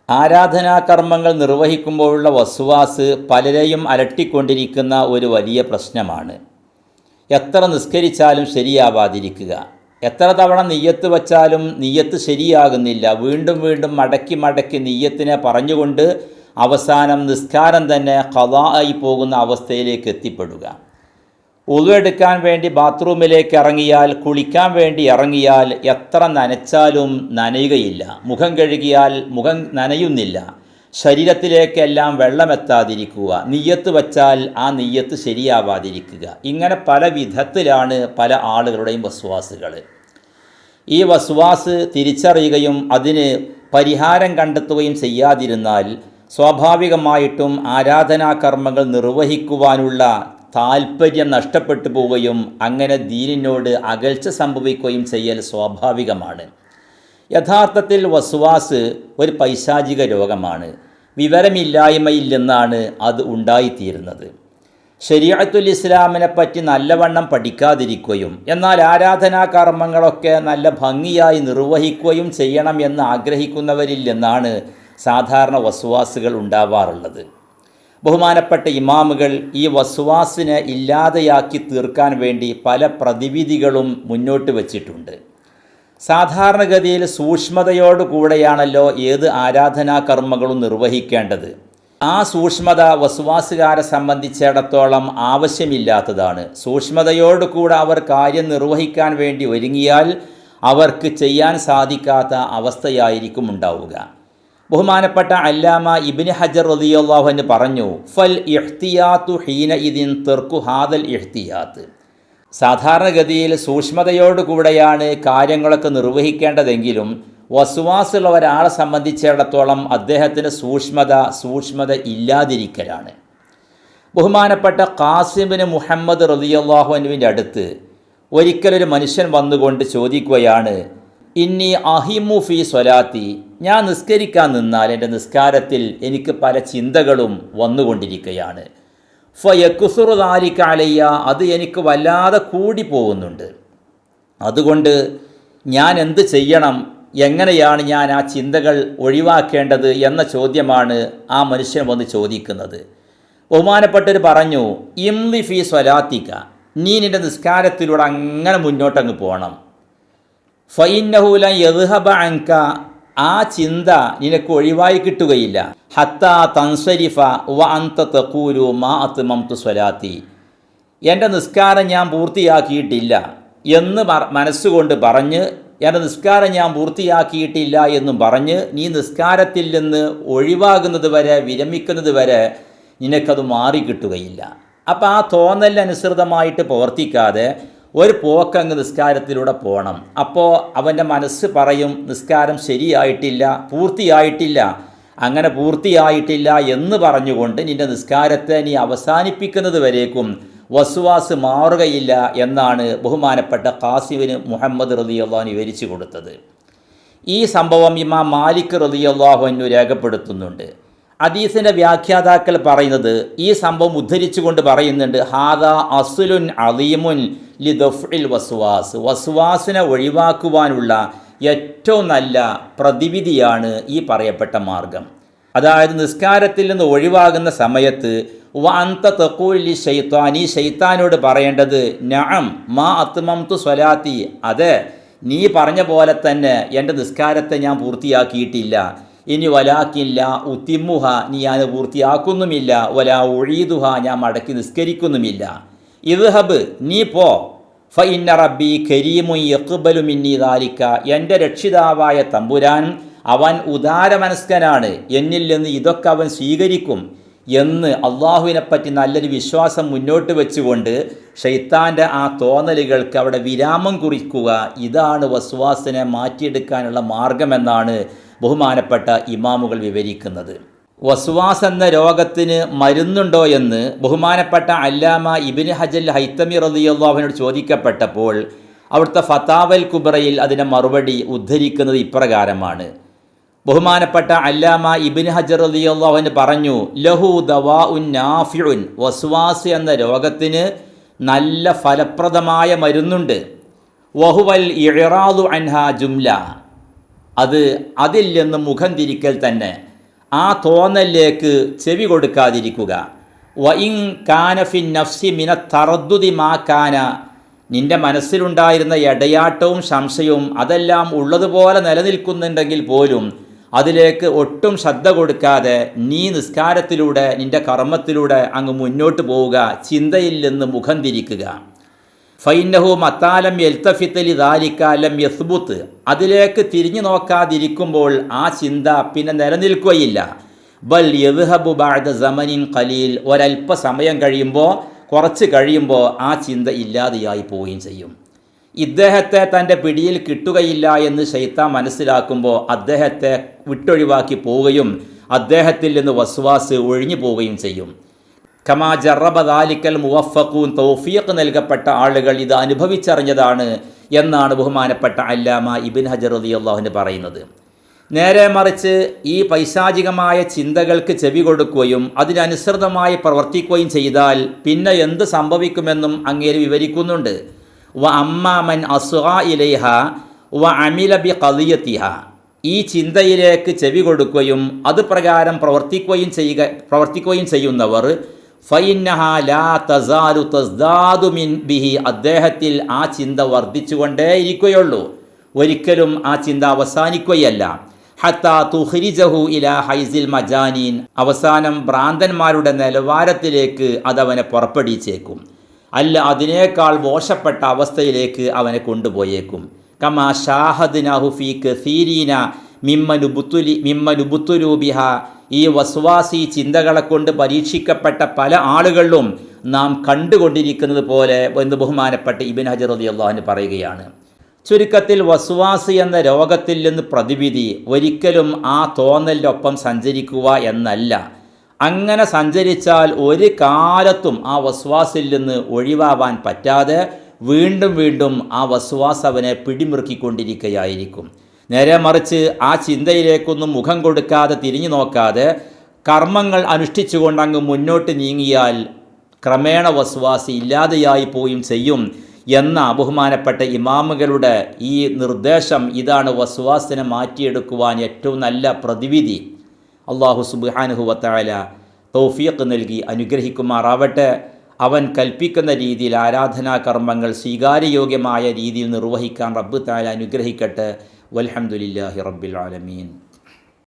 ആരാധനാകർമ്മങ്ങൾ നിർവഹിക്കുമ്പോഴുള്ള വസ്വാസ് പലരെയും അലട്ടിക്കൊണ്ടിരിക്കുന്ന ഒരു വലിയ പ്രശ്നമാണ്. എത്ര നിസ്കരിച്ചാലും ശരിയാവാതിരിക്കുക, എത്ര തവണ നിയ്യത്ത് വച്ചാലും നിയ്യത്ത് ശരിയാകുന്നില്ല, വീണ്ടും വീണ്ടും മടക്കി മടക്കി നിയ്യത്തിനെ പറഞ്ഞുകൊണ്ട് അവസാനം നിസ്കാരം തന്നെ ഖളാ ആയി പോകുന്ന അവസ്ഥയിലേക്ക് എത്തിപ്പെടുക. ഉളു എടുക്കാൻ വേണ്ടി ബാത്റൂമിലേക്ക് ഇറങ്ങിയാൽ, കുളിക്കാൻ വേണ്ടി ഇറങ്ങിയാൽ എത്ര നനച്ചാലും നനയുകയില്ല, മുഖം കഴുകിയാൽ മുഖം നനയുന്നില്ല, ശരീരത്തിലേക്കെല്ലാം വെള്ളമെത്താതിരിക്കുക, നിയ്യത്ത് വച്ചാൽ ആ നിയ്യത്ത് ശരിയാവാതിരിക്കുക. ഇങ്ങനെ പല വിധത്തിലാണ് പല ആളുകളുടെയും വസ്വാസുകൾ. ഈ വസ്വാസ് തിരിച്ചറിയുകയും അതിന് പരിഹാരം കണ്ടെത്തുകയും ചെയ്യാതിരുന്നാൽ സ്വാഭാവികമായിട്ടും ആരാധനാകർമ്മങ്ങൾ നിർവഹിക്കുവാനുള്ള താൽപ്പര്യം നഷ്ടപ്പെട്ടു പോവുകയും അങ്ങനെ ദീനിനോട് അകൽച്ച സംഭവിക്കുകയും ചെയ്യൽ സ്വാഭാവികമാണ്. യഥാർത്ഥത്തിൽ വസ്വാസ് ഒരു പൈശാചിക രോഗമാണ്. വിവരമില്ലായ്മയിൽ നിന്നാണ് അത് ഉണ്ടായിത്തീരുന്നത്. ശരീഅത്തുൽ ഇസ്ലാമിനെ പറ്റി നല്ലവണ്ണം പഠിക്കാതിരിക്കുകയും എന്നാൽ ആരാധനാകർമ്മങ്ങളൊക്കെ നല്ല ഭംഗിയായി നിർവഹിക്കുകയും ചെയ്യണം എന്ന് ആഗ്രഹിക്കുന്നവരിൽ നിന്നാണ് സാധാരണ വസ്വാസുകൾ ഉണ്ടാവാറുള്ളത്. ബഹുമാനപ്പെട്ട ഇമാമുകൾ ഈ വസ്വാസിനെ ഇല്ലാതെയാക്കി തീർക്കാൻ വേണ്ടി പല പ്രതിവിധികളും മുന്നോട്ട് വച്ചിട്ടുണ്ട്. സാധാരണഗതിയിൽ സൂക്ഷ്മതയോടുകൂടെയാണല്ലോ ഏത് ആരാധനാകർമ്മങ്ങളും നിർവഹിക്കേണ്ടത്. ആ സൂക്ഷ്മത വസ്വാസുകാരെ സംബന്ധിച്ചിടത്തോളം ആവശ്യമില്ലാത്തതാണ്. സൂക്ഷ്മതയോടുകൂടെ അവർ കാര്യം നിർവഹിക്കാൻ വേണ്ടി ഒരുങ്ങിയാൽ അവർക്ക് ചെയ്യാൻ സാധിക്കാത്ത അവസ്ഥയായിരിക്കും ഉണ്ടാവുക. ബഹുമാനപ്പെട്ട അല്ലാമ ഇബ്നു ഹജർ റളിയല്ലാഹു അൻഹു പറഞ്ഞു, ഫൽ ഇഹ്തിയാത്തു ഹീന ഇദിൻ തർക്കു ഹാദൽ ഇഹ്തിയാത്ത്. സാധാരണഗതിയിൽ സൂക്ഷ്മതയോടുകൂടെയാണ് കാര്യങ്ങളൊക്കെ നിർവഹിക്കേണ്ടതെങ്കിലും വസ്വാസുള്ള ഒരാളെ സംബന്ധിച്ചിടത്തോളം അദ്ദേഹത്തിന് സൂക്ഷ്മത ഇല്ലാതിരിക്കലാണ്. ബഹുമാനപ്പെട്ട ഖാസിം ബിൻ മുഹമ്മദ് റളിയല്ലാഹു അൻഹുവിൻ്റെ അടുത്ത് ഒരിക്കലൊരു മനുഷ്യൻ വന്നുകൊണ്ട് ചോദിക്കുകയാണ്, ഇന്നി അഹിമു ഫി സ്വലാത്തി, ഞാൻ നിസ്കരിക്കാൻ നിന്നാൽ എൻ്റെ നിസ്കാരത്തിൽ എനിക്ക് പല ചിന്തകളും വന്നുകൊണ്ടിരിക്കുകയാണ്. ഫയക്കുസുറു ദാലിക അലയ്യ, അത് എനിക്ക് വല്ലാതെ കൂടി പോകുന്നുണ്ട്. അതുകൊണ്ട് ഞാൻ എന്ത് ചെയ്യണം, എങ്ങനെയാണ് ഞാൻ ആ ചിന്തകൾ ഒഴിവാക്കേണ്ടത് എന്ന ചോദ്യമാണ് ആ മനുഷ്യൻ വന്ന് ചോദിക്കുന്നത്. ബഹുമാനപ്പെട്ടവർ പറഞ്ഞു, ഇംലി ഫി സ്വലാത്തിക, നീ നിൻ്റെ നിസ്കാരത്തിലൂടെ അങ്ങനെ മുന്നോട്ടങ്ങ് പോകണം. ഫഇന്നഹു ലൻ യദ്ഹബ അൻക, ആ ചിന്ത നിനക്ക് ഒഴിവായി കിട്ടുകയില്ല. ഹത്താ തൻസരിഫ വ അൻത തഖൂലു മാ അത്മംതു സ്വലാത്തി, എൻ്റെ നിസ്കാരം ഞാൻ പൂർത്തിയാക്കിയിട്ടില്ല എന്ന് മനസ്സുകൊണ്ട് പറഞ്ഞ്, എൻ്റെ നിസ്കാരം ഞാൻ പൂർത്തിയാക്കിയിട്ടില്ല എന്നും പറഞ്ഞ് നീ നിസ്കാരത്തിൽ നിന്ന് ഒഴിവാകുന്നത് വരെ, വിരമിക്കുന്നത് വരെ നിനക്കത് മാറിക്കിട്ടുകയില്ല. അപ്പോൾ ആ തോന്നലിനനുസൃതമായിട്ട് പ്രവർത്തിക്കാതെ ഒരു പോക്കങ്ങ് നിസ്കാരത്തിലൂടെ പോകണം. അപ്പോൾ അവൻ്റെ മനസ്സ് പറയും നിസ്കാരം ശരിയായിട്ടില്ല, പൂർത്തിയായിട്ടില്ല. അങ്ങനെ പൂർത്തിയായിട്ടില്ല എന്ന് പറഞ്ഞുകൊണ്ട് നിൻ്റെ നിസ്കാരത്തെ നീ അവസാനിപ്പിക്കുന്നത് വരേക്കും വസ്വാസ് മാറുകയില്ല എന്നാണ് ബഹുമാനപ്പെട്ട ഖാസിബിന് മുഹമ്മദ് റളിയല്ലാഹു അൻഹു വിവരിച്ചു കൊടുത്തത്. ഈ സംഭവം ഇമാം മാലിക് റളിയല്ലാഹു അൻഹു രേഖപ്പെടുത്തുന്നുണ്ട്. ഹദീസിൻ്റെ വ്യാഖ്യാതാക്കൾ പറയുന്നത്, ഈ സംഭവം ഉദ്ധരിച്ചുകൊണ്ട് പറയുന്നുണ്ട്, ഹാദാ അസ്ലുൻ അലീമുൻ ലിദഫ്ഇൽ വസ്വാസ്, വസ്വാസിനെ ഒഴിവാക്കുവാനുള്ള ഏറ്റവും നല്ല പ്രതിവിധിയാണ് ഈ പറയപ്പെട്ട മാർഗം. അതായത് നിസ്കാരത്തിൽ നിന്ന് ഒഴിവാകുന്ന സമയത്ത് വ അൻത തഖൂലു ലി ശൈത്താനി, ശൈത്താനോട് പറയേണ്ടത് നഅം മാ അത്മംതു സ്വലാത്തി, അതെ നീ പറഞ്ഞ പോലെ തന്നെ എൻ്റെ നിസ്കാരത്തെ ഞാൻ പൂർത്തിയാക്കിയിട്ടില്ല. ഇനി വലാക്കില്ല ഉത്തിമുഹ, നീ ഞാൻ പൂർത്തിയാക്കുന്നുമില്ല. വലാ ഉഈദുഹ, ഞാൻ മടക്കി നിസ്കരിക്കുന്നുമില്ല. ഇദ്ഹബ്, നീ പോ. ഫ ഇന്ന റബ്ബി കരീമുൻ യഖ്ബലു മിന്നി ദാലിക, എൻ്റെ രക്ഷിതാവായ തമ്പുരാൻ അവൻ ഉദാരമനസ്കനാണ്, എന്നിൽ നിന്ന് ഇതൊക്കെ അവൻ സ്വീകരിക്കും എന്ന് അള്ളാഹുവിനെപ്പറ്റി നല്ലൊരു വിശ്വാസം മുന്നോട്ട് വെച്ചുകൊണ്ട് ഷൈത്താൻ്റെ ആ തോന്നലുകൾക്ക് അവിടെ വിരാമം കുറിക്കുക. ഇതാണ് വസ്വാസിനെ മാറ്റിയെടുക്കാനുള്ള മാർഗമെന്നാണ് ബഹുമാനപ്പെട്ട ഇമാമുകൾ വിവരിക്കുന്നത്. വസ്വാസ് എന്ന രോഗത്തിന് മരുന്നുണ്ടോ എന്ന് ബഹുമാനപ്പെട്ട അല്ലാമ ഇബ്നു ഹജർ ഹൈത്തമി റളിയല്ലാഹു അൻഹു ചോദിക്കപ്പെട്ടപ്പോൾ അവിടുത്തെ ഫതാവൽ കുബ്രയിൽ അതിൻ്റെ മറുപടി ഉദ്ധരിക്കുന്നത് ഇപ്രകാരമാണ്. ബഹുമാനപ്പെട്ട അല്ലാമ ഇബ്നു ഹജർ റളിയല്ലാഹു അൻഹു പറഞ്ഞു, ലഹു ദവാഉൻ നാഫിഉൻ, വസ്വാസ് എന്ന രോഗത്തിന് നല്ല ഫലപ്രദമായ മരുന്നുണ്ട്. വഹുവൽ ഇറാദു അൻഹാ ജുംല, അതിൽ നിന്ന് മുഖം തിരിക്കൽ തന്നെ. ആ തോന്നലിലേക്ക് ചെവി കൊടുക്കാതിരിക്കുക. വഇൻ കാന ഫിൻ നഫ്സി മിന തറദ്ദുദി മാ കാന, നിൻ്റെ മനസ്സിലുണ്ടായിരുന്ന ഇടയാട്ടവും സംശയവും അതെല്ലാം ഉള്ളതുപോലെ നിലനിൽക്കുന്നുണ്ടെങ്കിൽ പോലും അതിലേക്ക് ഒട്ടും ശ്രദ്ധ കൊടുക്കാതെ നീ നിസ്കാരത്തിലൂടെ നിൻ്റെ കർമ്മത്തിലൂടെ അങ്ങ് മുന്നോട്ട് പോവുക, ചിന്തയിൽ നിന്ന് മുഖം തിരിക്കുക. ഫൈന്നഹു മത്താലം യൽത്തഫിത്തലി ദാലിക്കാലം യസ്ബുത്ത്, അതിലേക്ക് തിരിഞ്ഞു നോക്കാതിരിക്കുമ്പോൾ ആ ചിന്ത പിന്നെ നിലനിൽക്കുകയില്ല. ബൽ യദ്ഹബു ബഅദ സമനിൻ ഖലീൽ, ഒരല്പസമയം കഴിയുമ്പോൾ, കുറച്ച് കഴിയുമ്പോൾ ആ ചിന്ത ഇല്ലാതെയായി പോവുകയും ചെയ്യും. ഇദ്ദേഹത്തെ തൻ്റെ പിടിയിൽ കിട്ടുകയില്ല എന്ന് ശൈത്താൻ മനസ്സിലാക്കുമ്പോൾ അദ്ദേഹത്തെ വിട്ടൊഴിവാക്കി പോവുകയും അദ്ദേഹത്തിൽ നിന്ന് വസ്വാസ് ഒഴിഞ്ഞു പോവുകയും ചെയ്യും. കമാ ജറബ ദാലിക്കൽ മുവഫഖൂൻ, തൗഫീഖ് നൽകപ്പെട്ട ആളുകൾ ഇത് അനുഭവിച്ചറിഞ്ഞതാണ് എന്നാണ് ബഹുമാനപ്പെട്ട അല്ലാമ ഇബ്നു ഹജർ റളിയല്ലാഹു അൻഹു പറയുന്നത്. നേരെ മറിച്ച് ഈ പൈശാചികമായ ചിന്തകൾക്ക് ചെവി കൊടുക്കുകയും അതിനനുസൃതമായി പ്രവർത്തിക്കുകയും ചെയ്താൽ പിന്നെ എന്ത് സംഭവിക്കുമെന്നും അങ്ങേര് വിവരിക്കുന്നുണ്ട്. വ അമ്മാമൻ അസ്ഗാ ഇലൈഹ വ അമില ബി ഖദിയതിഹ, ഈ ചിന്തയിലേക്ക് ചെവി കൊടുക്കുകയും അത് പ്രകാരം പ്രവർത്തിക്കുകയും ചെയ്യുന്നവർ ഫൈന്നഹ ലാ തസാലു തസ്ദാദു മിൻ ബിഹി, അദ്ദേഹത്തിൽ ആ ചിന്ത വർദ്ധിച്ചുകൊണ്ടേയിരിക്കുകയുള്ളൂ, ഒരിക്കലും ആ ചിന്ത അവസാനിക്കുകയല്ല. ഹത്താ തുഖ്രിജഹു ഇലാ ഹൈസിൽ മജാനീൻ, അവസാനം ഭ്രാന്തന്മാരുടെ നിലവാരത്തിലേക്ക് അതവനെ പുറപ്പെടുവിച്ചേക്കും, അല്ല അതിനേക്കാൾ മോശപ്പെട്ട അവസ്ഥയിലേക്ക് അവനെ കൊണ്ടുപോയേക്കും. കമാ ഷാഹദ്നാഹു ഫീ കസീരീന മിമ്മനുബുത്തുലു ബിഹ, ഈ വസ്വാസി ചിന്തകളെ കൊണ്ട് പരീക്ഷിക്കപ്പെട്ട പല ആളുകളിലും നാം കണ്ടുകൊണ്ടിരിക്കുന്നത് പോലെ എന്ന് ബഹുമാനപ്പെട്ട ഇബ്നു ഹജർ റളിയല്ലാഹു അൻഹു പറയുകയാണ്. ചുരുക്കത്തിൽ വസ്വാസ് എന്ന രോഗത്തിൽ നിന്ന് പ്രതിവിധി ഒരിക്കലും ആ തോന്നലിൻ്റെ ഒപ്പം സഞ്ചരിക്കുക എന്നല്ല. അങ്ങനെ സഞ്ചരിച്ചാൽ ഒരു കാലത്തും ആ വസ്വാസിൽ നിന്ന് ഒഴിവാവാൻ പറ്റാതെ വീണ്ടും വീണ്ടും ആ വസ്വാസ് അവനെ പിടിമുറുക്കിക്കൊണ്ടിരിക്കുകയായിരിക്കും. നേരെ മറിച്ച് ആ ചിന്തയിലേക്കൊന്നും മുഖം കൊടുക്കാതെ തിരിഞ്ഞു നോക്കാതെ കർമ്മങ്ങൾ അനുഷ്ഠിച്ചുകൊണ്ട് അങ്ങ് മുന്നോട്ട് നീങ്ങിയാൽ ക്രമേണ വസ്വാസ് ഇല്ലാതെയായി പോയും ചെയ്യും എന്ന ബഹുമാനപ്പെട്ട ഇമാമുകളുടെ ഈ നിർദ്ദേശം ഇതാണ് വസ്വാസിനെ മാറ്റിയെടുക്കുവാൻ ഏറ്റവും നല്ല പ്രതിവിധി. അല്ലാഹു സുബ്ഹാനഹു വ തആല തൗഫീഖ് നൽകി അനുഗ്രഹിക്കുമാറാവട്ടെ. അവൻ കൽപ്പിക്കുന്ന രീതിയിൽ ആരാധനാ കർമ്മങ്ങൾ സ്വീകാര്യയോഗ്യമായ രീതിയിൽ നിർവഹിക്കാൻ റബ്ബ് തആല അനുഗ്രഹിക്കട്ടെ. വൽഹംദുലില്ലാഹി റബ്ബിൽ ആലമീൻ.